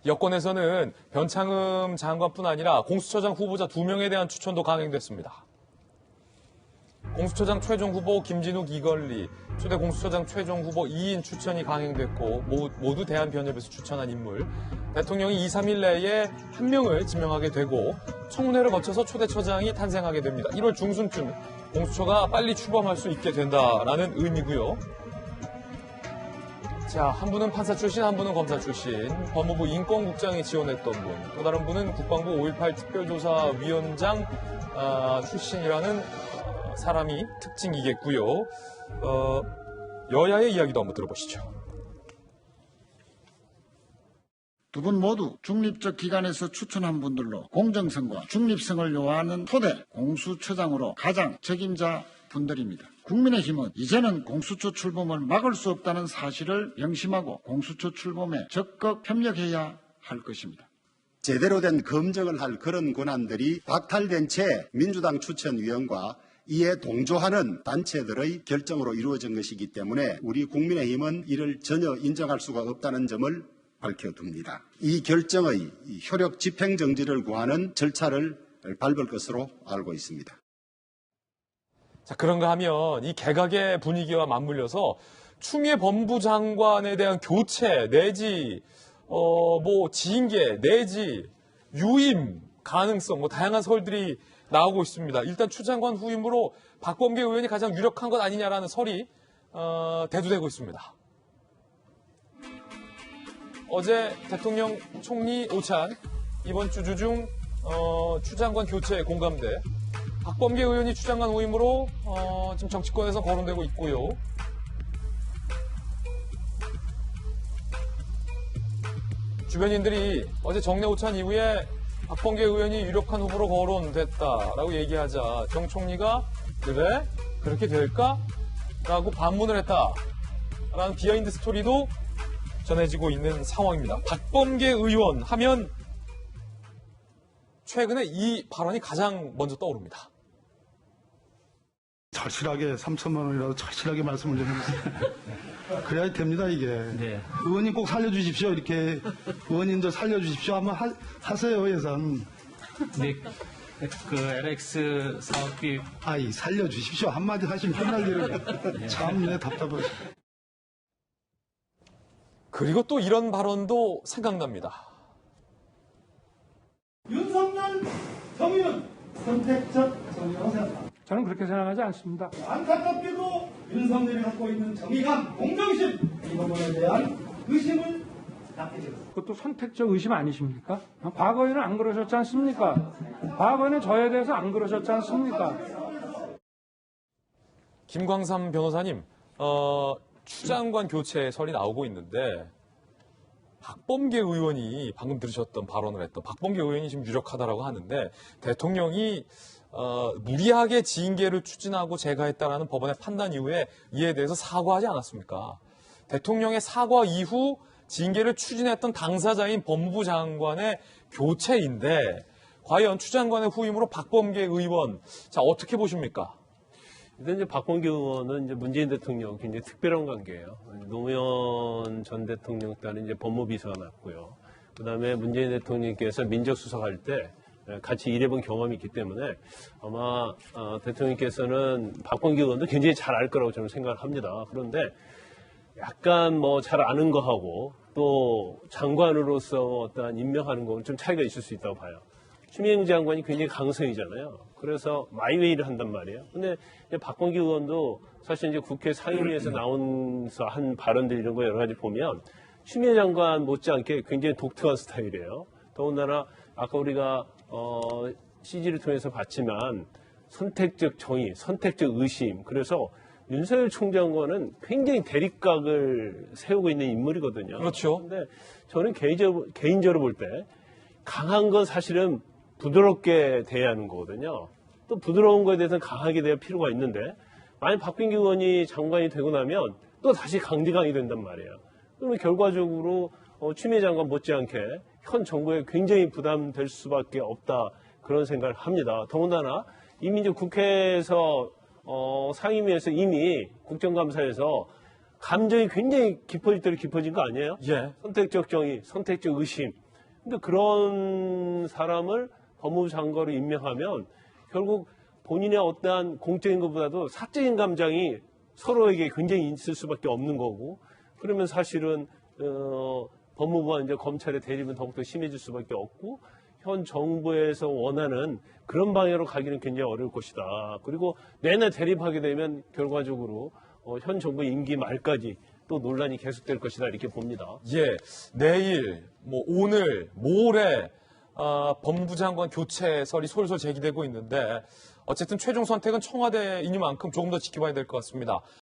여권에서는 변창흠 장관뿐 아니라 공수처장 후보자 2명에 대한 추천도 강행됐습니다. 공수처장 최종 후보 김진욱, 이걸리, 초대 공수처장 최종 후보 이인 추천이 강행됐고 모두 대한변협에서 추천한 인물. 대통령이 2, 3일 내에 한 명을 지명하게 되고 청문회를 거쳐서 초대처장이 탄생하게 됩니다. 1월 중순쯤 공수처가 빨리 출범할 수 있게 된다라는 의미고요. 자, 한 분은 판사 출신, 한 분은 검사 출신, 법무부 인권국장이 지원했던 분, 또 다른 분은 국방부 5.18 특별조사위원장 출신이라는 사람이 특징이겠고요. 여야의 이야기도 한번 들어보시죠. 두 분 모두 중립적 기관에서 추천한 분들로 공정성과 중립성을 요하는 토대 공수처장으로 가장 책임자 분들입니다. 국민의힘은 이제는 공수처 출범을 막을 수 없다는 사실을 명심하고 공수처 출범에 적극 협력해야 할 것입니다. 제대로 된 검증을 할 그런 권한들이 박탈된 채 민주당 추천위원과 이에 동조하는 단체들의 결정으로 이루어진 것이기 때문에 우리 국민의힘은 이를 전혀 인정할 수가 없다는 점을 밝혀둡니다. 이 결정의 효력 집행정지를 구하는 절차를 밟을 것으로 알고 있습니다. 자, 그런가 하면 이 개각의 분위기와 맞물려서 추미애 법무장관에 대한 교체 내지 지인계 내지 유임 가능성 다양한 설들이 나오고 있습니다. 일단 추 장관 후임으로 박범계 의원이 가장 유력한 것 아니냐라는 설이 대두되고 있습니다. 어제 대통령 총리 오찬 이번 주 주중 추 장관 교체에 공감대. 박범계 의원이 추 장관 후임으로 지금 정치권에서 거론되고 있고요. 주변인들이 어제 정례 오찬 이후에 박범계 의원이 유력한 후보로 거론됐다라고 얘기하자 정 총리가 그래? 그렇게 될까? 라고 반문을 했다라는 비하인드 스토리도 전해지고 있는 상황입니다. 박범계 의원 하면 최근에 이 발언이 가장 먼저 떠오릅니다. 절실하게 3천만 원이라도 절실하게 말씀을 좀 해주세요. 그래야 됩니다, 이게. 네. 의원님 꼭 살려주십시오. 이렇게 의원님들 살려주십시오. 한번 하세요, 예산. 네, 그 LX 사업비 아이, 살려주십시오. 한마디 하시면 끝날 일을. 참, 답답하시네. 그리고 또 이런 발언도 생각납니다. 윤석열 정의는 선택적 정의라고 생각합니다. 저는 그렇게 생각하지 않습니다. 안타깝게도 윤석열이 갖고 있는 정의감, 공정심 이 부분에 대한 의심을 갖게 되었습니다. 그것도 선택적 의심 아니십니까? 과거에는 안 그러셨지 않습니까? 과거에는 저에 대해서 안 그러셨지 않습니까? 김광삼 변호사님, 추 장관 교체 설이 나오고 있는데 박범계 의원이 방금 들으셨던 발언을 했던 박범계 의원이 지금 유력하다라고 하는데 대통령이 무리하게 지인계를 추진하고 제거했다라는 법원의 판단 이후에 이에 대해서 사과하지 않았습니까? 대통령의 사과 이후 지인계를 추진했던 당사자인 법무부 장관의 교체인데 과연 추 장관의 후임으로 박범계 의원, 자 어떻게 보십니까? 일단 이제 박범계 의원은 이제 문재인 대통령 굉장히 특별한 관계예요. 노무현 전 대통령 때는 이제 법무비서가 났고요. 그다음에 문재인 대통령께서 민정수석할 때 같이 일해본 경험이 있기 때문에 아마 대통령께서는 박범계 의원도 굉장히 잘 알 거라고 저는 생각을 합니다. 그런데 약간 잘 아는 거하고 또 장관으로서 어떠한 임명하는 거는 좀 차이가 있을 수 있다고 봐요. 추미애 장관이 굉장히 강성이잖아요. 그래서 마이웨이를 한단 말이에요. 근데 박범계 의원도 사실 이제 국회 상임위에서 나오면서 한 발언들 이런 거 여러 가지 보면 추미애 장관 못지않게 굉장히 독특한 스타일이에요. 더군다나 아까 우리가 CG를 통해서 봤지만 선택적 정의, 선택적 의심. 그래서 윤석열 총장과는 굉장히 대립각을 세우고 있는 인물이거든요. 그렇죠. 근데 저는 개인적으로 볼 때 강한 건 사실은 부드럽게 대해야 하는 거거든요. 또 부드러운 거에 대해서는 강하게 대할 필요가 있는데 만약 박범계 의원이 장관이 되고 나면 또 다시 강대강이 된단 말이에요. 그러면 결과적으로 추미애 장관 못지않게 현 정부에 굉장히 부담될 수밖에 없다 그런 생각을 합니다. 더군다나 이미 이제 국회에서 상임위에서 이미 국정감사에서 감정이 굉장히 깊어질 대로 깊어진 거 아니에요? 예. 선택적 정의, 선택적 의심. 근데 그런 사람을 법무부 장관으로 임명하면 결국 본인의 어떠한 공적인 것보다도 사적인 감정이 서로에게 굉장히 있을 수밖에 없는 거고, 그러면 사실은 법무부와 이제 검찰의 대립은 더욱더 심해질 수밖에 없고, 현 정부에서 원하는 그런 방향으로 가기는 굉장히 어려울 것이다. 그리고 내내 대립하게 되면 결과적으로 현 정부 임기 말까지 또 논란이 계속될 것이다, 이렇게 봅니다. 예, 내일, 오늘, 모레 법무부 장관 교체설이 솔솔 제기되고 있는데 어쨌든 최종 선택은 청와대이니만큼 조금 더 지켜봐야 될 것 같습니다.